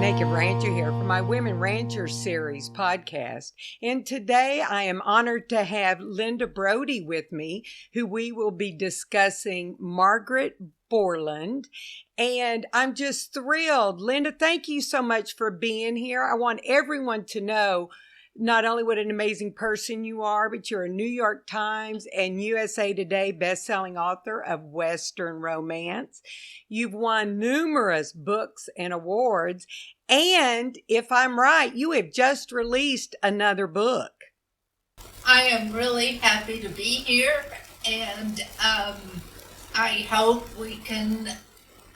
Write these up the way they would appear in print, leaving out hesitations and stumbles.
Naked Rancher here for my Women Ranchers series podcast. And today I am honored to have Linda Brody with me, who we will be discussing Margaret Borland. And I'm just thrilled. Linda, thank you so much for being here. I want everyone to know not only what an amazing person you are, but you're a New York Times and USA Today best-selling author of Western romance. You've won numerous books and awards. And if I'm right, you have just released another book. I am really happy to be here, and I hope we can,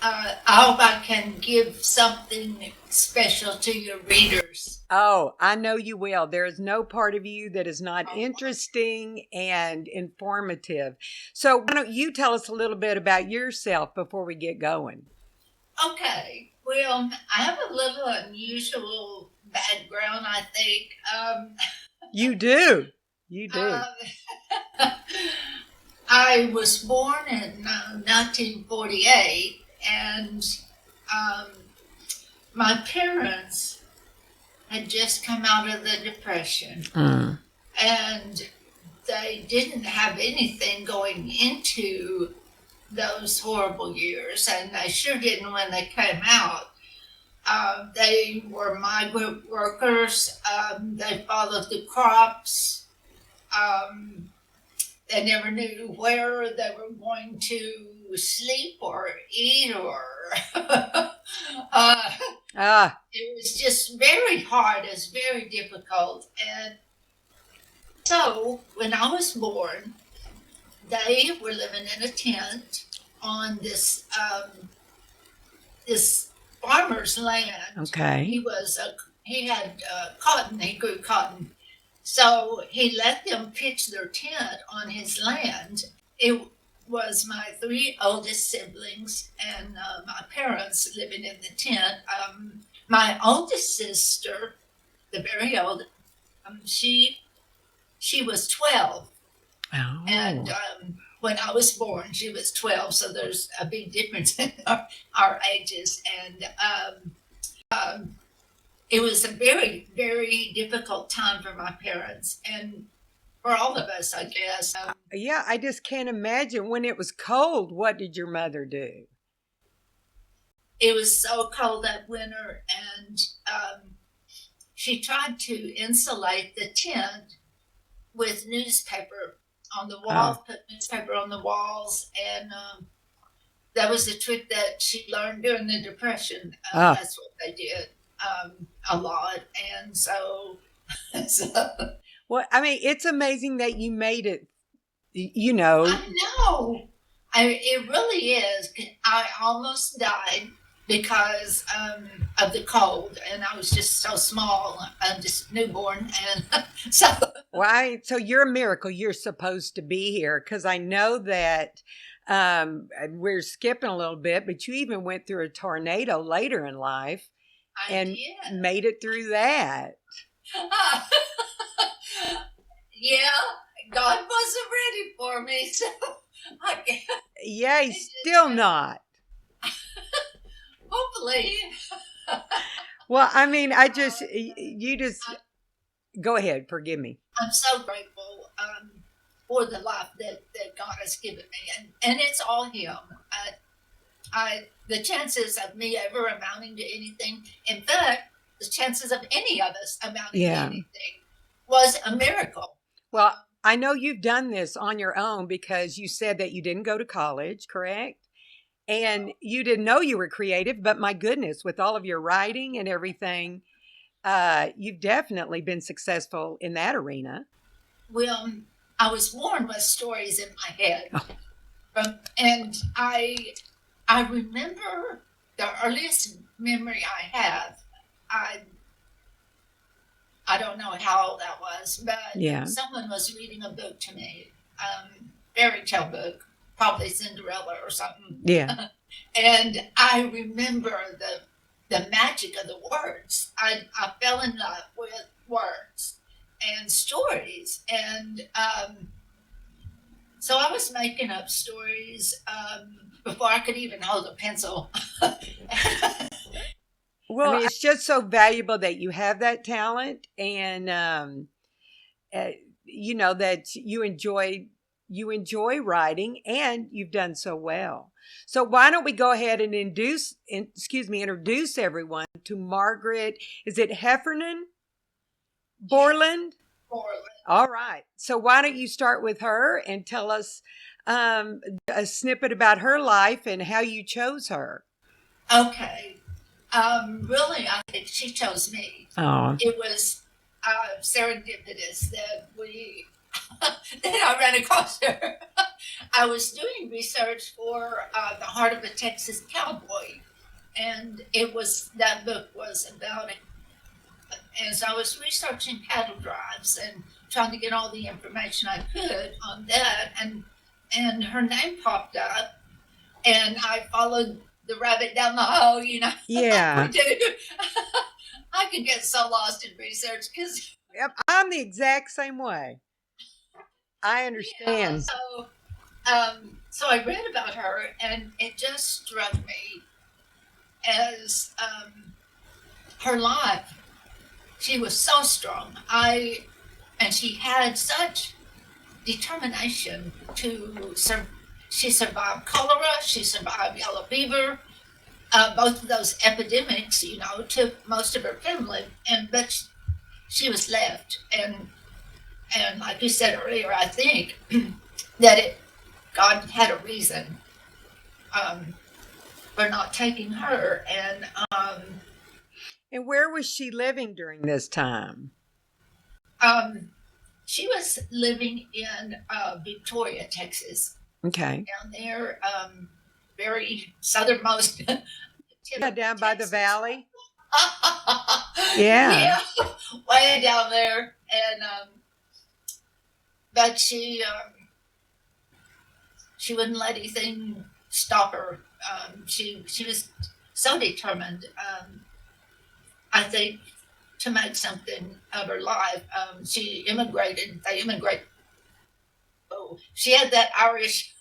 I hope I can give something special to your readers. Oh, I know you will. There is no part of you that is not interesting and informative. So why don't you tell us a little bit about yourself before we get going? Okay. Well, I have a little unusual background, I think. You do. You do. I was born in 1948, and my parents had just come out of the Depression, and they didn't have anything going into those horrible years, and they sure didn't when they came out. They were migrant workers. They followed the crops. They never knew where they were going to sleep or eat or it was just very hard. It was very difficult. And so when I was born, they were living in a tent on this this farmer's land. Okay. He had cotton. He grew cotton. So he let them pitch their tent on his land. It was my three oldest siblings and my parents living in the tent. My oldest sister, the very old, she was 12. Oh. And when I was born, she was 12. So there's a big difference in our ages. And it was a very, very difficult time for my parents and for all of us, I guess. Yeah, I just can't imagine. When it was cold, what did your mother do? It was so cold that winter, and she tried to insulate the tent with newspaper on the walls, put newspaper on the walls, and that was a trick that she learned during the Depression. That's what they did a lot, and so. Well, I mean, it's amazing that you made it, you know. I know. It really is. I almost died because of the cold, and I was just so small. I'm just newborn, and so. Why? So you're a miracle. You're supposed to be here, because I know that we're skipping a little bit, but you even went through a tornado later in life and made it through that. Yeah, God wasn't ready for me, so I guess. Yeah, he's still not. Hopefully. Well, I mean, you just go ahead. Forgive me. I'm so grateful for the life that God has given me, and it's all Him. The chances of me ever amounting to anything, in fact, the chances of any of us amounting to anything was a miracle. Well, I know you've done this on your own because you said that you didn't go to college, correct? And you didn't know you were creative, but my goodness, with all of your writing and everything, you've definitely been successful in that arena. Well, I was born with stories in my head. And I remember the earliest memory I have. I don't know how old that was, but someone was reading a book to me, fairy tale book, probably Cinderella or something. Yeah. And I remember the magic of the words. I fell in love with words and stories. And so I was making up stories before I could even hold a pencil. Well, I mean, it's just so valuable that you have that talent, and that you enjoy writing, and you've done so well. So why don't we go ahead and introduce everyone to Margaret? Is it Heffernan Borland? Borland. All right. So why don't you start with her and tell us a snippet about her life and how you chose her? Okay. Really, I think she chose me. Oh. It was serendipitous that I ran across her. I was doing research for The Heart of a Texas Cowboy, and that book was about it. And so I was researching cattle drives and trying to get all the information I could on that, and her name popped up, and I followed the rabbit down the hole, Yeah. we do. I could get so lost in research because I'm the exact same way. I understand. Yeah, so I read about her, and it just struck me as her life. She was so strong. And she had such determination to serve. She survived cholera. She survived yellow fever. Both of those epidemics, took most of her family, but she was left. And like you said earlier, I think that God had a reason for not taking her. And where was she living during this time? She was living in Victoria, Texas. Okay. Down there, very southernmost. Yeah, down by the valley. Yeah, way down there, and but she wouldn't let anything stop her. She was so determined. I think to make something of her life. She immigrated. They immigrated. Oh, she had that Irish,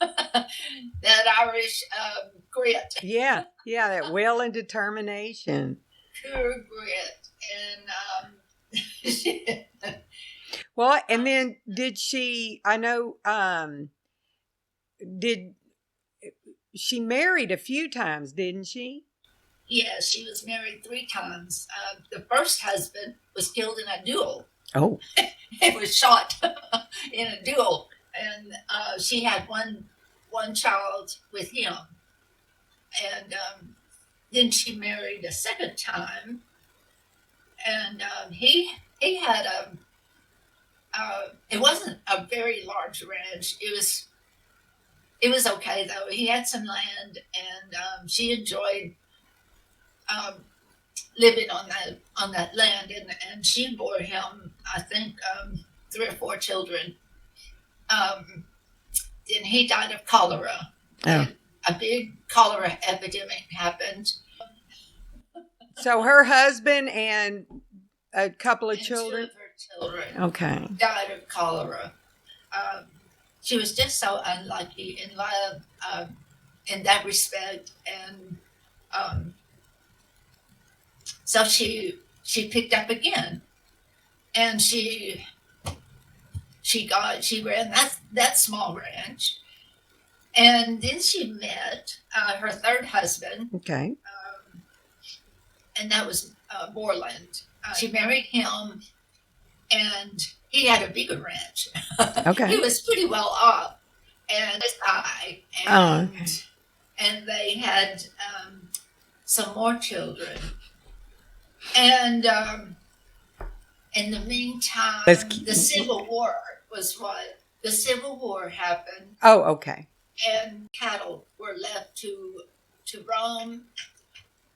grit. Yeah, that will and determination. Pure grit, and well, and then did she? I know. Did she married a few times? Didn't she? Yes, she was married 3 times. The first husband was killed in a duel. Oh, He was shot in a duel, and she had one child with him, and then she married a second time, and he had it wasn't a very large ranch. It was okay though. He had some land, and she enjoyed living on that land, and she bore him, I think, 3 or 4 children. Then he died of cholera. Oh. A big cholera epidemic happened. So her husband and a couple of And children. 2 of her children Okay. died of cholera. She was just so unlucky in love in that respect, and so she picked up again, and she ran that small ranch, and then she met her third husband. Okay. And that was Borland. She married him, and he had a bigger ranch. Okay. He was pretty well off, and his eye, and they had some more children. And in the meantime, the Civil War happened. Oh, okay. And cattle were left to roam,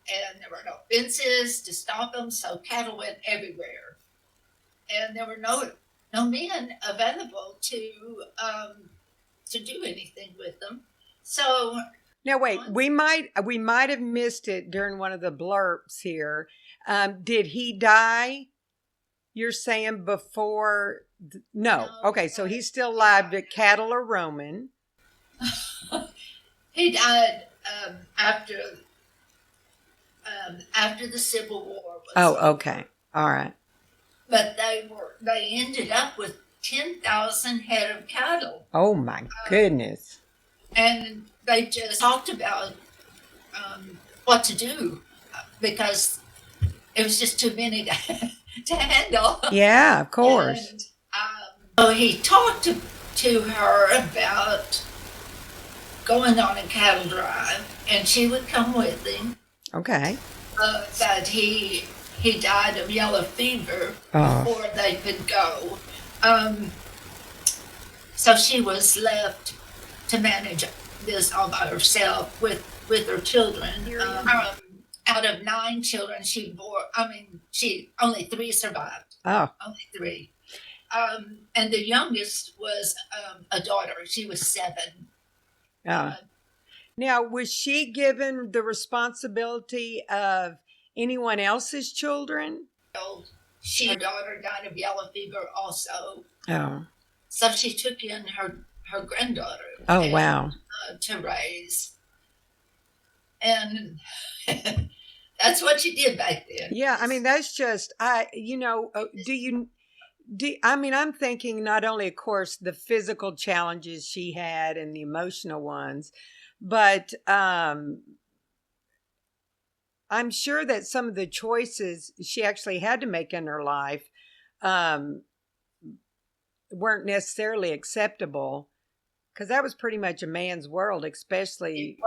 and there were no fences to stop them, so cattle went everywhere, and there were no men available to do anything with them. So now wait, we might have missed it during one of the blurps here. Did he die? You're saying before? No. Okay, so he's still alive, but cattle are roaming. He died after after the Civil War was Oh, over. okay. All right. But they ended up with 10,000 head of cattle. Oh, my goodness. And they just talked about what to do because it was just too many to handle. Yeah, of course. And so he talked to her about going on a cattle drive, and she would come with him. Okay. That he died of yellow fever Oh. before they could go. So she was left to manage this all by herself with her children. Out of 9 children she bore, only 3 survived. Oh. Only 3. And the youngest was a daughter. She was 7. Now, was she given the responsibility of anyone else's children? Her daughter died of yellow fever also. Oh. So she took in her granddaughter. Oh, wow. To raise. And that's what she did back then. Yeah, I mean, that's just, I'm thinking not only, of course, the physical challenges she had and the emotional ones, but I'm sure that some of the choices she actually had to make in her life weren't necessarily acceptable, because that was pretty much a man's world, especially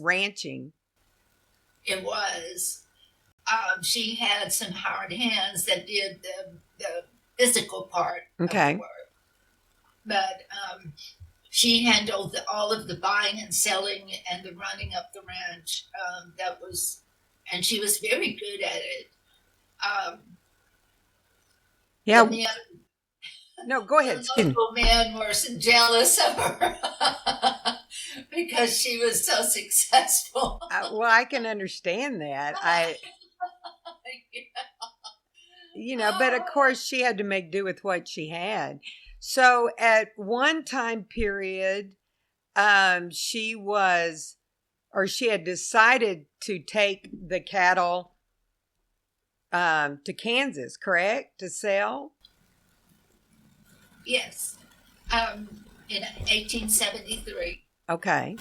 ranching. It was. She had some hired hands that did the physical part Okay. of the work. But she handled all of the buying and selling and the running up the ranch. And she was very good at it. Yeah. The No, go ahead. The local men were jealous of her because she was so successful. Well, I can understand that. But of course she had to make do with what she had. So at one time period, she had decided to take the cattle to Kansas, correct? To sell? Yes. In 1873. Okay.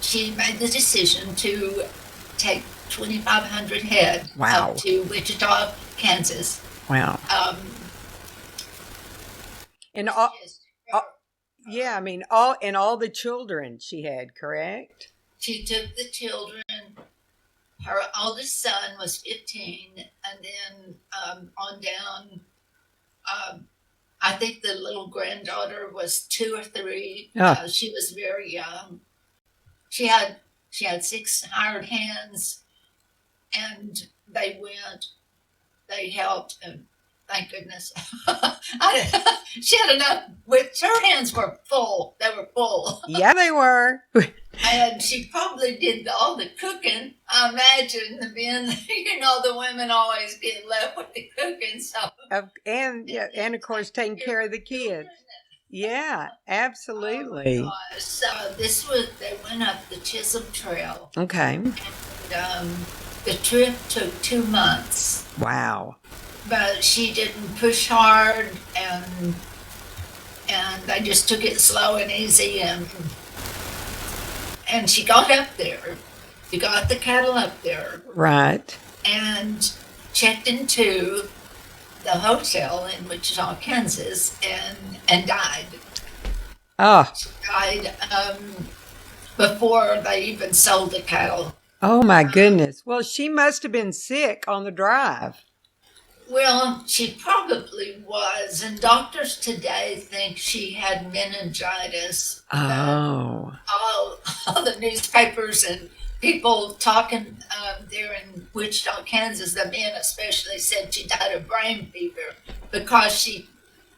She made the decision to take 2,500 head Wow. up to Wichita, Kansas. Wow. And all the children she had, correct? She took the children. Her oldest son was 15, and then on down. I think the little granddaughter was 2 or 3. Oh. She was very young. She had 6 hired hands, and they helped, and thank goodness. She had enough. Her hands were full. They were full. Yeah, they were. And she probably did all the cooking. I imagine the men, the women always get left with the cooking. So and of course taking care of the kids. Yeah, absolutely. Oh, so they went up the Chisholm Trail. Okay. And the trip took 2 months. Wow. But she didn't push hard, and they just took it slow and easy, and she got up there. She got the cattle up there. Right. And checked into the hotel in Wichita, Kansas, and died. Oh. She died before they even sold the cattle. Oh, my goodness. Well, she must have been sick on the drive. Well, she probably was, and doctors today think she had meningitis. Oh. All the newspapers and people talking there in Wichita, Kansas, the men especially, said she died of brain fever because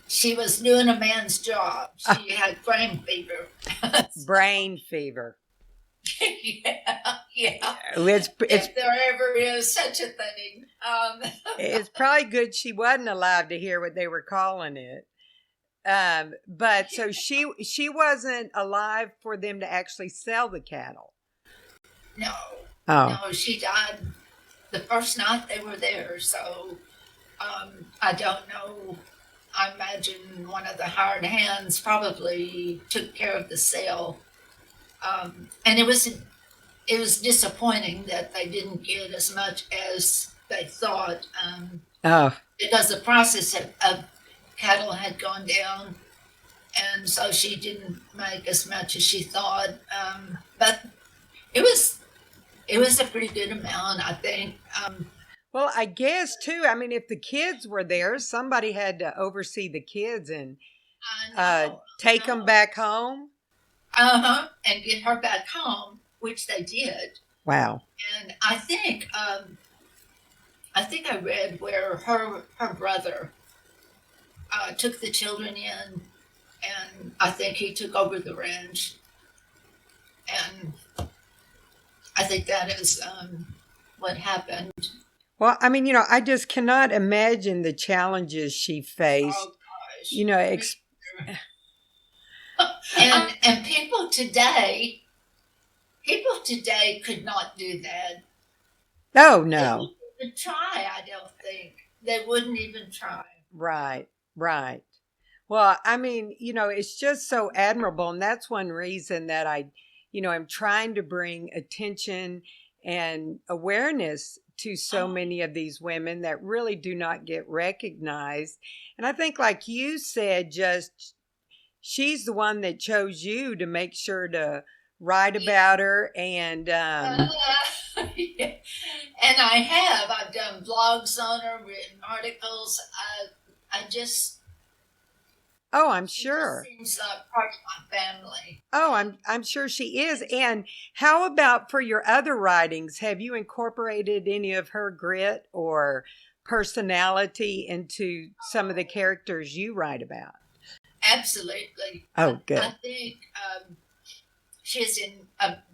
she was doing a man's job. She had brain fever. Brain fever. Yeah. If there ever is such a thing. It's probably good she wasn't alive to hear what they were calling it. But so she wasn't alive for them to actually sell the cattle. No. Oh, No, she died the first night they were there. So I don't know. I imagine one of the hired hands probably took care of the sale. And it was disappointing that they didn't get as much as they thought, oh, because the prices of cattle had gone down, and so she didn't make as much as she thought. But it was it was a pretty good amount, I think. well, I guess too. I mean, if the kids were there, somebody had to oversee the kids and I know, take them back home. and get her back home, which they did. Wow. And I think I read where her brother took the children in, and I think he took over the ranch, and I think that is what happened. Well, I mean, I just cannot imagine the challenges she faced. Oh gosh, You know, and people today could not do that. oh They no. wouldn't even try. I don't think they wouldn't even try. Right, right. Well, I mean, it's just so admirable. And that's one reason that I'm trying to bring attention and awareness to so Oh, many of these women that really do not get recognized. And I think, like you said, just she's the one that chose you to make sure to write yeah. about her. And, Yeah. And I've done blogs on her, written articles. I just oh, I'm She just sure. seems like part of my family. Oh, I'm sure she is. And how about for your other writings? Have you incorporated any of her grit or personality into some of the characters you write about? Absolutely. Oh, I good. think she's in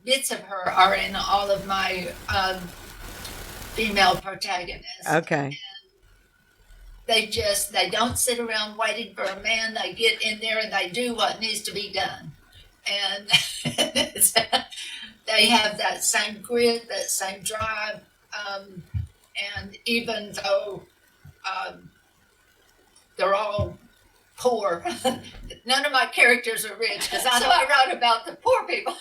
bits of her are in all of my female protagonists. Okay. They don't sit around waiting for a man. They get in there and they do what needs to be done. And they have that same grit, that same drive. And even though they're all poor, none of my characters are rich because I know I wrote about the poor people.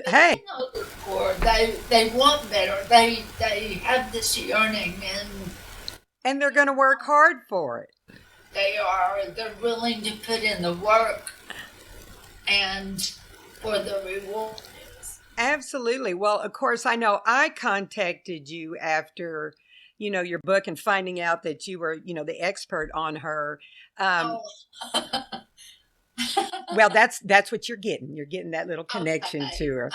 Hey, They know they're poor. They want better. They have this yearning, and and they're going to work hard for it. they're willing to put in the work and for the reward. Absolutely. Well, of course, I know I contacted you after, your book and finding out that you were, the expert on her. Um, Oh, well, that's what you're getting. You're getting that little connection okay. to her.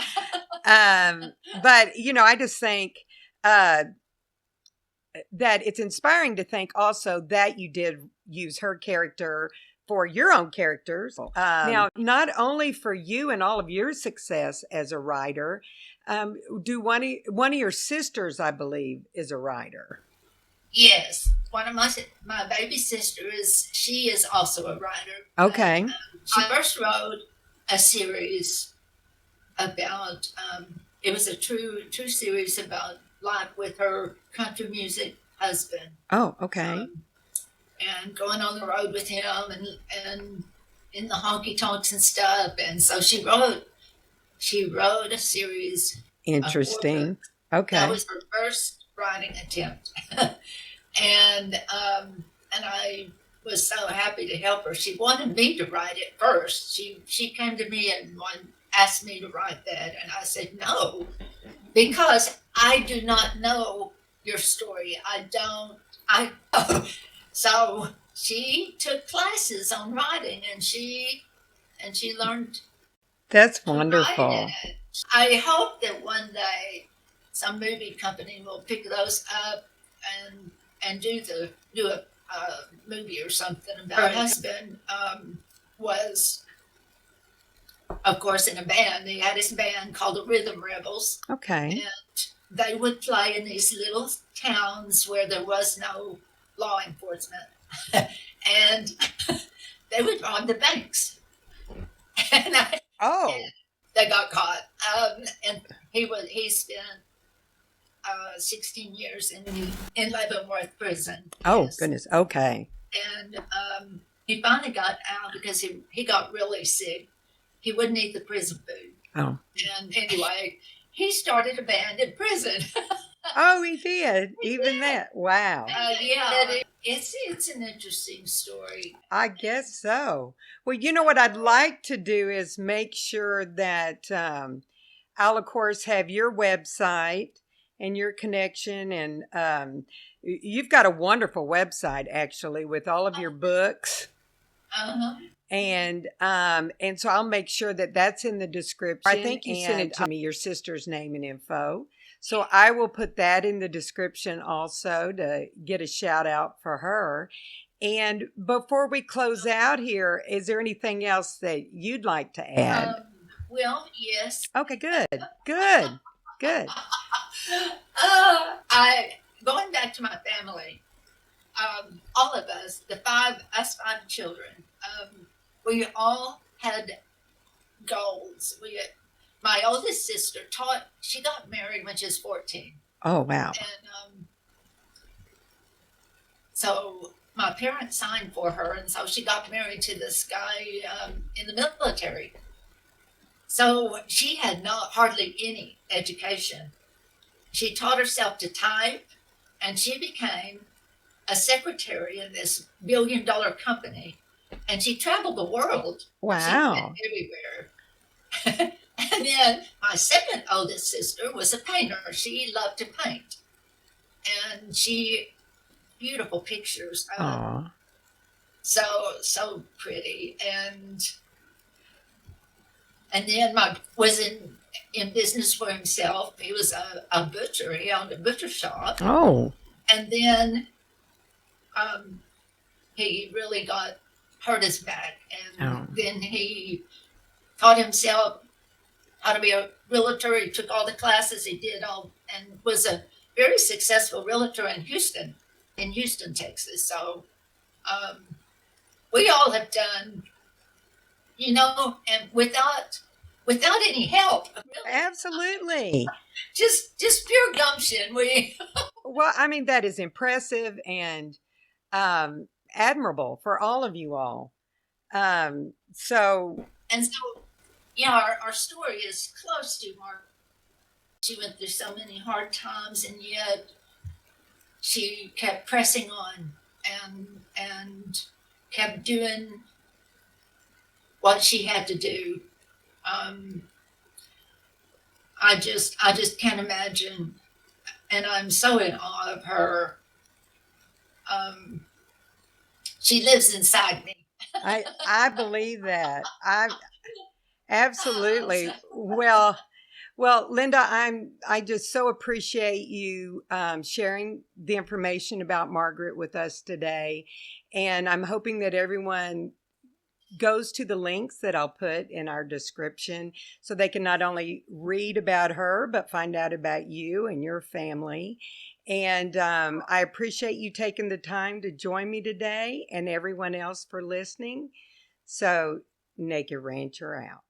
But I just think uh, that it's inspiring to think also that you did use her character for your own characters. Now, not only for you and all of your success as a writer, do one of your sisters, I believe, is a writer. Yes, one of my baby sister she is also a writer. Okay. She first wrote a series about it was a true series about life with her country music husband, Oh, okay. and going on the road with him and in the honky tonks and stuff. And so she wrote a series of 4 Interesting. books. That Okay. was her first writing attempt, and I was so happy to help her. She wanted me to write it first. She came to me and asked me to write that, and I said no, because I do not know your story. I don't. So she took classes on writing, and she learned That's to write in wonderful. it. I hope that one day some movie company will pick those up and do a movie or something about. Her husband was, of course, in a band. He had his band called the Rhythm Rebels, Okay. and they would play in these little towns where there was no law enforcement, and they would rob the banks. and Oh, they got caught, and he spent 16 years in Leavenworth prison. Oh, Yes. goodness. Okay. And he finally got out because he got really sick. He wouldn't eat the prison food. Oh. And anyway, he started a band in prison. Oh, he did. Even that. Wow. Yeah. It's an interesting story. I guess so. Well, you know what I'd like to do is make sure that I'll, of course, have your website and your connection. And you've got a wonderful website, actually, with all of your books. Uh-huh. And so I'll make sure that that's in the description. I think you sent it to me, your sister's name and info. So I will put that in the description also to get a shout out for her. And before we close out here, is there anything else that you'd like to add? Well, yes. Okay, good. Going back to my family, all of us, five children, we all had goals. My oldest sister she got married when she was 14. Oh, wow. And so my parents signed for her, and so she got married to this guy in the military. So she had hardly any education. She taught herself to type, and she became a secretary in this billion-dollar company. And she traveled the world. Wow. She went everywhere. And then my second oldest sister was a painter. She loved to paint. And beautiful pictures. Aww. So pretty. And then was in business for himself. He was a butcher. He owned a butcher shop. Oh. And then he really hurt his back. And then he taught himself how to be a realtor. He took all the classes. He did all, and was a very successful realtor in Houston, Texas. So we all have done, and without any help. Really. Absolutely. Just pure gumption. Well, I mean, that is impressive and admirable for all of you all. Yeah, our story is close to Margaret. She went through so many hard times, and yet she kept pressing on and kept doing what she had to do. I just can't imagine, and I'm so in awe of her. She lives inside me. I believe that. Absolutely. Well, Linda, I just so appreciate you sharing the information about Margaret with us today. And I'm hoping that everyone goes to the links that I'll put in our description so they can not only read about her, but find out about you and your family. And I appreciate you taking the time to join me today and everyone else for listening. So, Naked Rancher out.